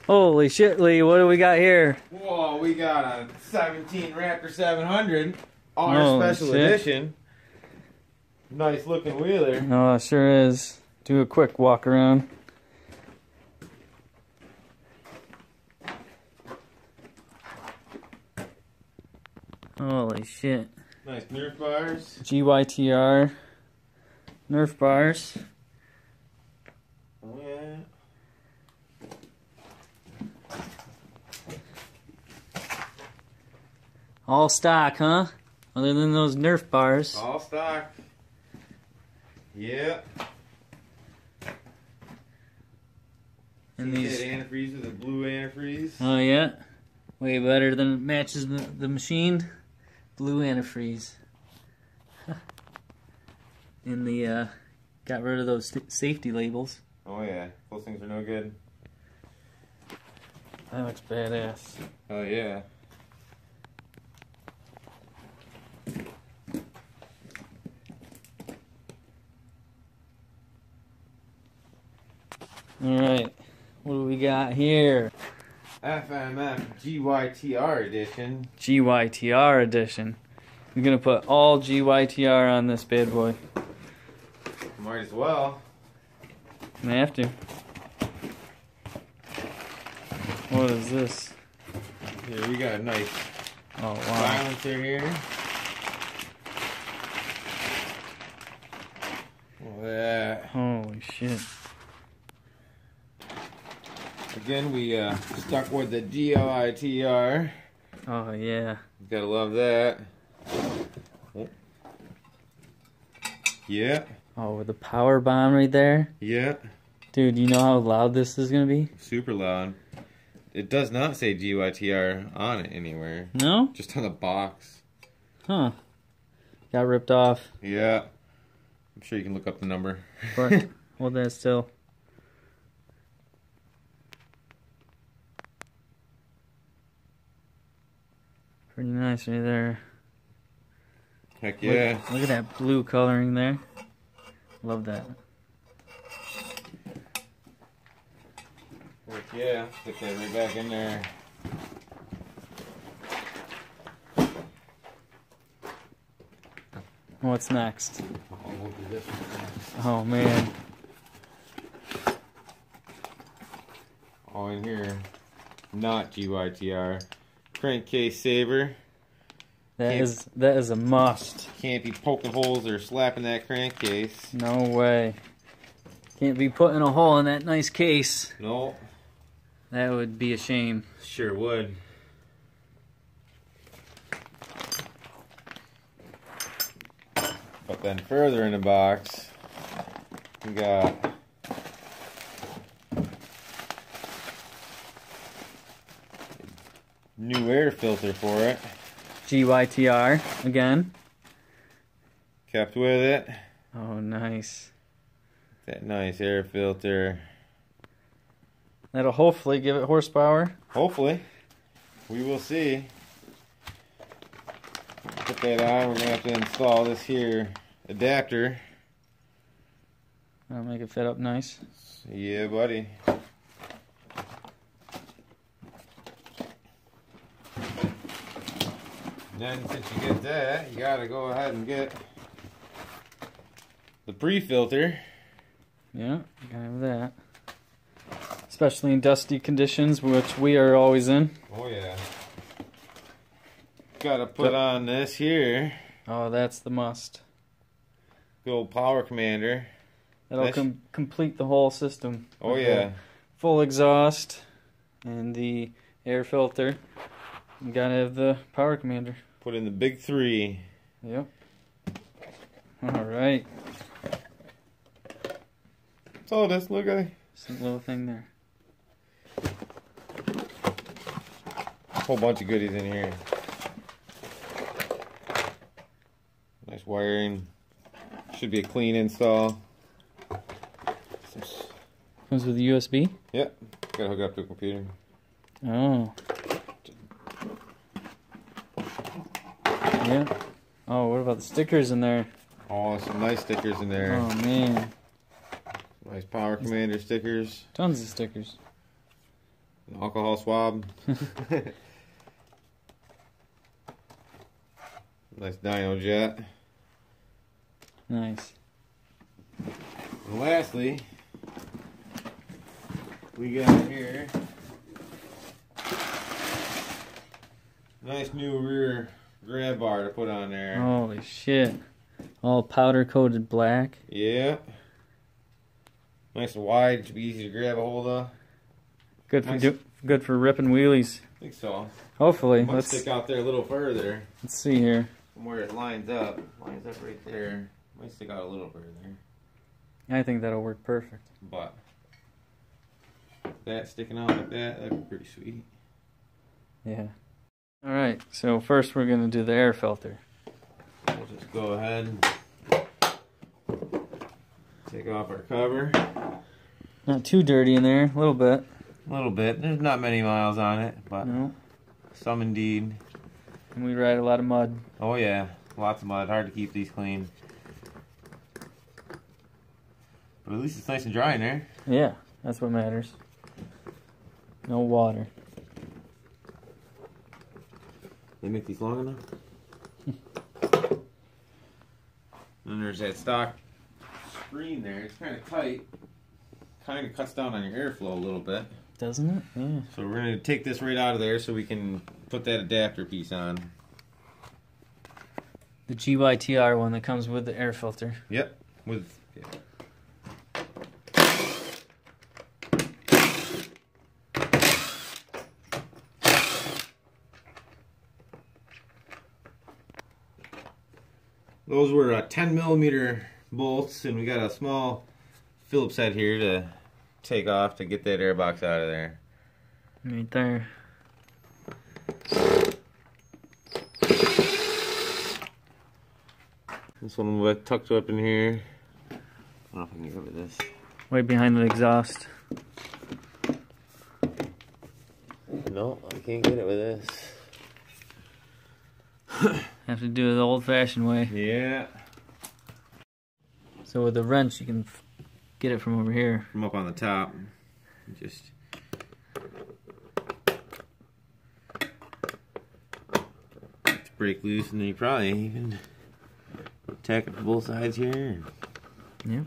Holy shit, Lee, what do we got here? Whoa, we got a 17 Raptor 700, our Holy special shit. edition. Nice looking wheeler. Oh, it sure is. Do a quick walk around. Holy shit. Nice Nerf bars. GYTR Nerf bars. Oh, yeah. All stock, huh? Other than those Nerf bars. All stock. Yeah. And See these. that antifreeze with the blue antifreeze. Oh yeah, way better than it matches the machine. Blue antifreeze. And the got rid of those safety labels. Oh yeah, those things are no good. That looks badass. Oh yeah. All right, what do we got here? FMF GYTR edition. GYTR edition. We're gonna put all GYTR on this bad boy. Might as well. Gonna have to. What is this? Here we got a nice Oh wow. silencer here. Look at that. Holy shit. Again, we stuck with the GYTR. Oh yeah. Gotta love that. Oh. Yeah. Oh, with the power bomb right there. Yeah. Dude, you know how loud this is gonna be? Super loud. It does not say GYTR on it anywhere. No? Just on the box. Huh. Got ripped off. Yeah. I'm sure you can look up the number. But hold that still. Pretty nice right there. Heck yeah. Look at that blue coloring there. Love that. Heck yeah. Stick that right back in there. What's next? Oh, look at this one. Oh man. Oh, in here. Not GYTR. Crankcase saver. That is a must. Can't be poking holes or slapping that crankcase. No way. Can't be putting a hole in that nice case. No. That would be a shame. Sure would. But then further in the box, we got new air filter for it. GYTR again. Kept with it. Oh, nice. That nice air filter. That'll hopefully give it horsepower. Hopefully. We will see. Put that on. We're going to have to install this here adapter. That'll make it fit up nice. Yeah, buddy. Then since you get that, you gotta go ahead and get the pre-filter. Yeah, gotta have that. Especially in dusty conditions, which we are always in. Oh yeah. Gotta put on this here. Oh, that's the must. Good old power commander. That'll complete the whole system. Oh yeah. Full exhaust and the air filter. You gotta have the power commander. Put in the big 3. Yep. Alright. That's all this. Look at it. Just a little thing there. A whole bunch of goodies in here. Nice wiring. Should be a clean install. Comes with a USB? Yep. Gotta hook it up to a computer. Oh. Yeah. Oh, what about the stickers in there? Oh, some nice stickers in there. Oh, man. Nice power commander stickers. Tons of stickers. An alcohol swab. Nice dynojet. Nice. And lastly, we got here nice new rear grab bar to put on there. Holy shit. All powder coated black. Yeah. Nice and wide, to be easy to grab a hold of. Good for Nice. good for ripping wheelies. I think so. Hopefully. Might stick out there a little further Let's see here. from where it lines up. Lines up right there. Might stick out a little further. I think that'll work perfect. But that sticking out like that, that'd be pretty sweet. Yeah. Alright, so first we're going to do the air filter. We'll just go ahead and take off our cover. Not too dirty in there, a little bit. A little bit. There's not many miles on it, but No. some indeed. And we ride a lot of mud. Oh yeah, lots of mud. Hard to keep these clean. But at least it's nice and dry in there. Yeah, that's what matters. No water. They make these long enough. Then there's that stock screen there. It's kind of tight. Kind of cuts down on your airflow a little bit. Doesn't it? Yeah. So we're going to take this right out of there so we can put that adapter piece on. The GYTR one that comes with the air filter. Yep. With yeah. Those were 10mm bolts, and we got a small Phillips head here to take off to get that airbox out of there. Right there. This one will be tucked up in here. I don't know if I can get rid of this. Right behind the exhaust. No, I can't get it with this. Have to do it the old-fashioned way. Yeah. So with the wrench, you can get it from over here. From up on the top. Just break loose, and then you probably even tack it to both sides here. Yeah.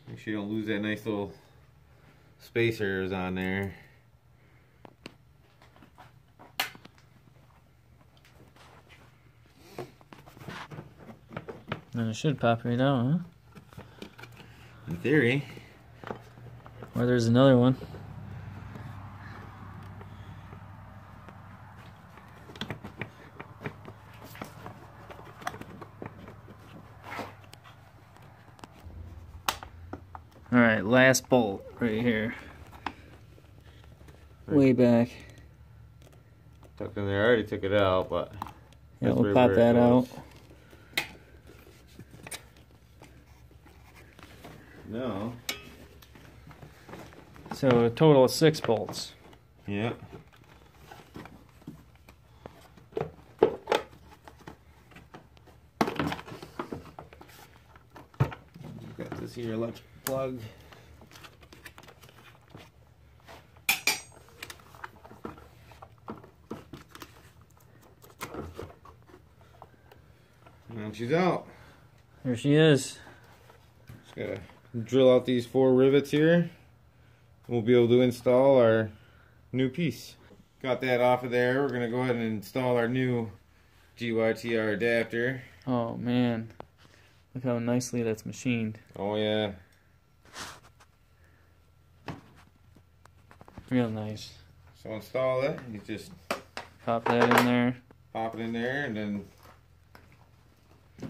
Make sure you don't lose that nice little spacers on there. And it should pop right out, huh? In theory. Or there's another one. Alright, last bolt right here. Way back. Tucked in there. I already took it out, but Yeah, that's we'll where pop it that goes. out. No. So a total of 6 bolts. Yeah. Got this here electric plug. And she's out. There she is. Just gotta drill out these 4 rivets here. We'll be able to install our new piece. Got that off of there. We're gonna go ahead and install our new GYTR adapter. Oh man. Look how nicely that's machined. Oh yeah. Real nice. So install it. You just Pop that in there. pop it in there, and then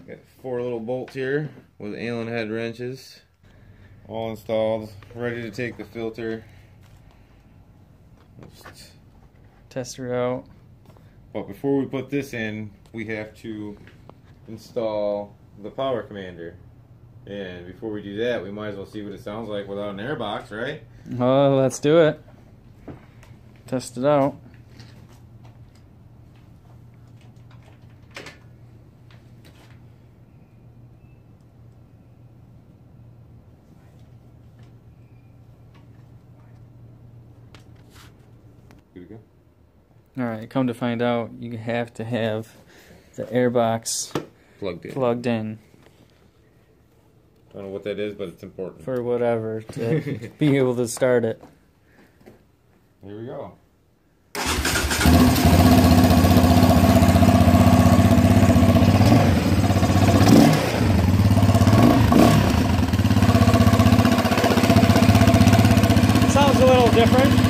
got 4 little bolts here with Allen head wrenches. All installed, ready to take the filter. Just- Test her out. But before we put this in, we have to install the power commander. And before we do that, we might as well see what it sounds like without an airbox, right? Oh, let's do it. Test it out. Good to go. Alright, come to find out, you have to have the airbox plugged in. I don't know what that is, but it's important. For whatever, to be able to start it. Here we go. Sounds a little different.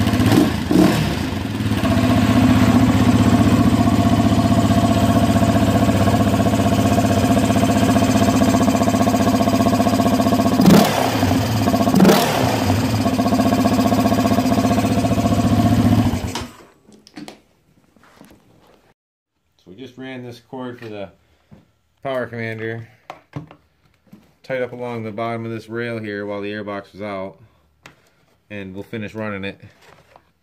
So we just ran this cord for the power commander tied up along the bottom of this rail here while the airbox was out, and we'll finish running it,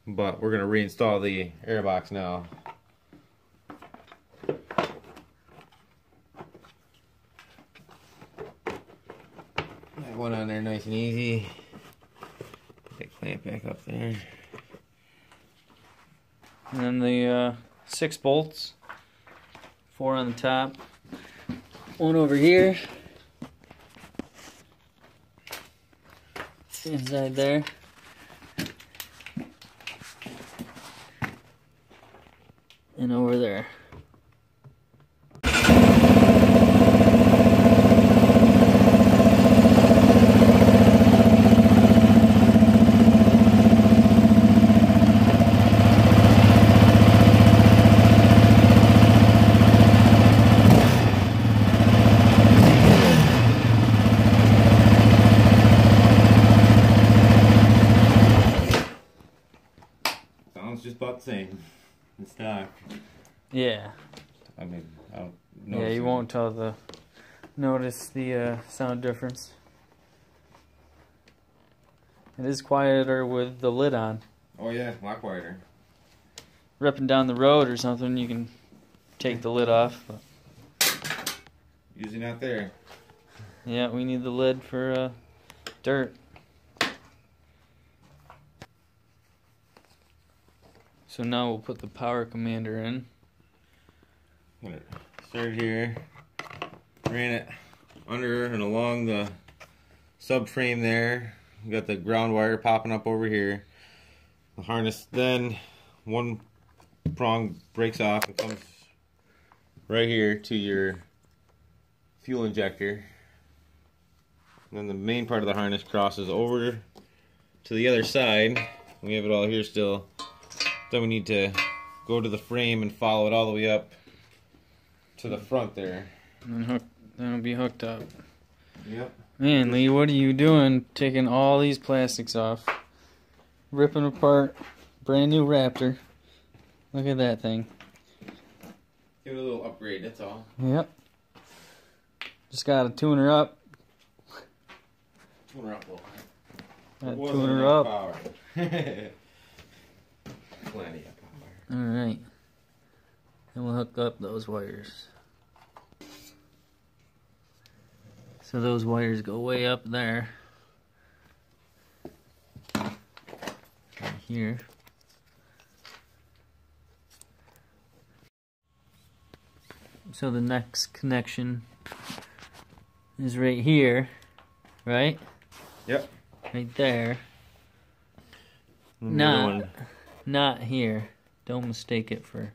but we're gonna reinstall the airbox now. That one on there nice and easy. Put that clamp back up there. And then the 6 bolts, 4 on the top, 1 over here, inside there, and over there. Just about the same in stock. Yeah. I mean, I don't Yeah, you won't notice the sound difference. It is quieter with the lid on. Oh yeah, a lot quieter. Ripping down the road or something, you can take the lid off. But Usually not there. yeah, we need the lid for dirt. So now we'll put the power commander in. Started here, ran it under and along the subframe there. We got the ground wire popping up over here. The harness, then one prong breaks off and comes right here to your fuel injector. And then the main part of the harness crosses over to the other side. We have it all here still. Then we need to go to the frame and follow it all the way up to the front there. And then it'll be hooked up. Yep. Man, Lee, what are you doing taking all these plastics off? Ripping apart brand new Raptor. Look at that thing. Give it a little upgrade, that's all. Yep. Just gotta tune her up. Tune her up a little. Gotta tune her up. Power. Plenty of power. Alright. Then we'll hook up those wires. So those wires go way up there. Right here. So the next connection is right here, right? Yep. Right there. Not here. Don't mistake it for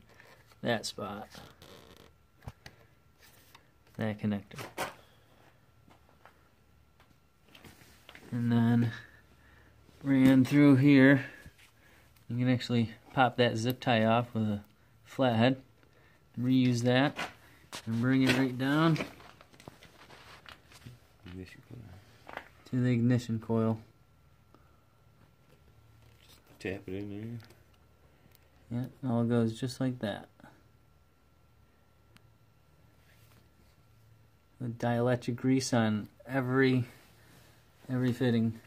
that spot. That connector. And then ran through here. You can actually pop that zip tie off with a flathead. Reuse that. And bring it right down to the ignition coil. Just tap it in there. Yeah, it all goes just like that. With dielectric grease on every fitting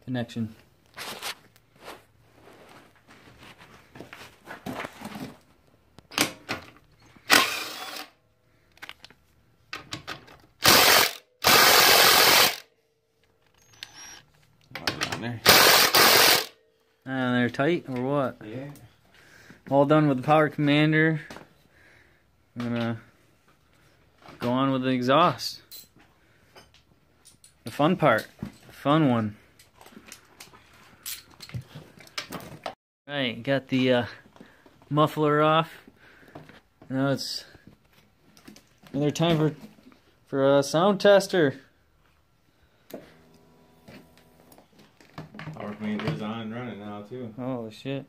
connection. On there. They're tight or what? Yeah. All done with the power commander. I'm gonna go on with the exhaust. The fun part. The fun one. Alright, got the muffler off. Now it's another time for a sound tester. Power commander's on and running now too. Oh shit.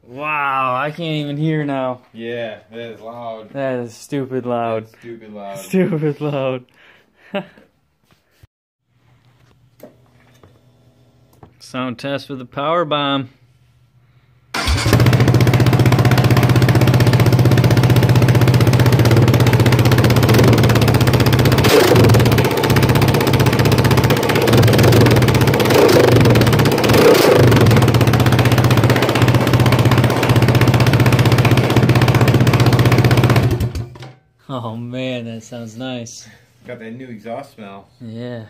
Wow, I can't even hear now. Yeah, that is loud. That is stupid loud. That's stupid loud. Stupid loud. Sound test with the power bomb. Oh man, that sounds nice. Got that new exhaust smell. Yeah.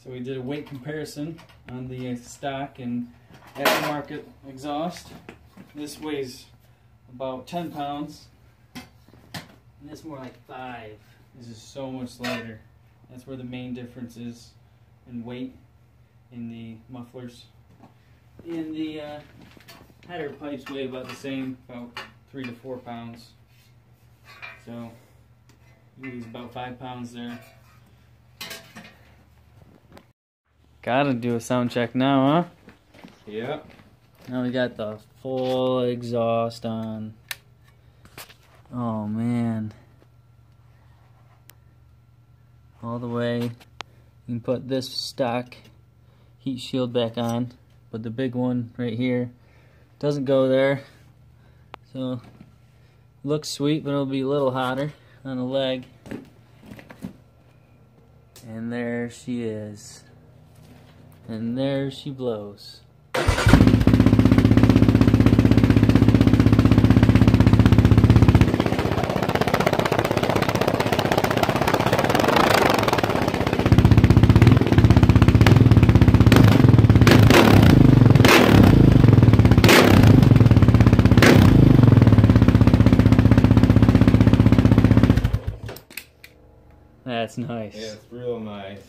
So we did a weight comparison on the stock and aftermarket exhaust. This weighs about 10 pounds. And this more like 5. This is so much lighter. That's where the main difference is in weight in the mufflers. In the header pipes weigh about the same, about 3 to 4 pounds. So you lose about 5 pounds there. Gotta do a sound check now, huh? Yep. Now we got the full exhaust on. Oh man. All the way. You can put this stock heat shield back on, but the big one right here doesn't go there. So looks sweet, but it'll be a little hotter on the leg. And there she is. And there she blows. That's nice. Yeah, it's real nice.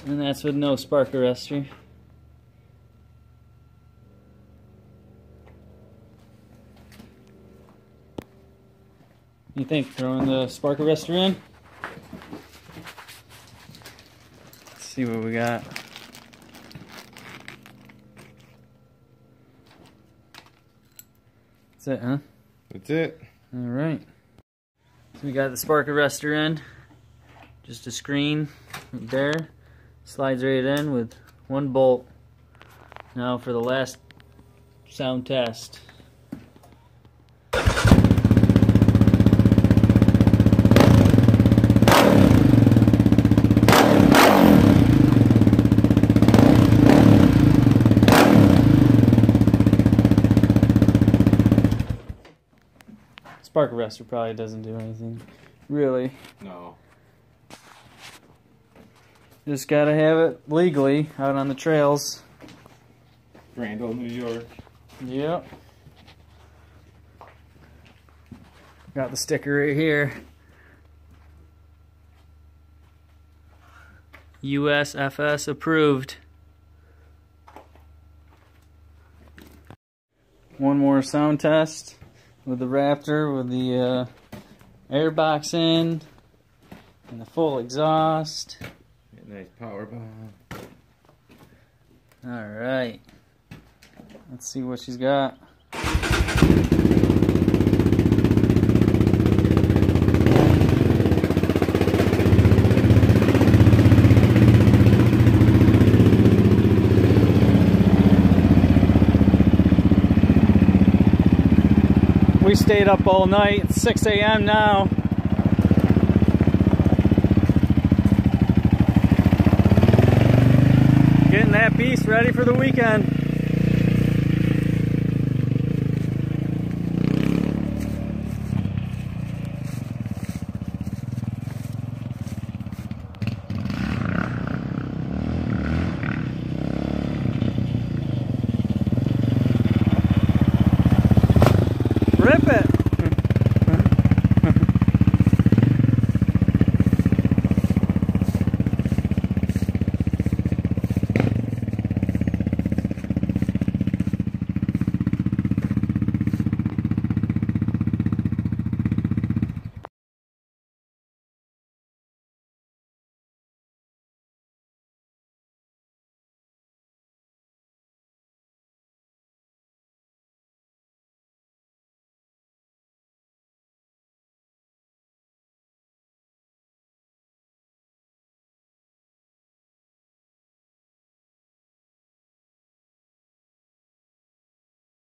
And that's with no spark arrestor. You think throwing the spark arrestor in? Let's see what we got. That's it, huh? That's it. Alright. So we got the spark arrestor in. Just a screen right there. Slides right in with one bolt. Now for the last sound test. Spark arrestor probably doesn't do anything, really. No. Just gotta have it legally out on the trails. Grand old New York. Yep. Got the sticker right here. USFS approved. One more sound test with the Raptor with the air box in and the full exhaust. Nice power bomb. Alright. Let's see what she's got. stayed up all night. It's 6 a.m. now. Getting that beast ready for the weekend.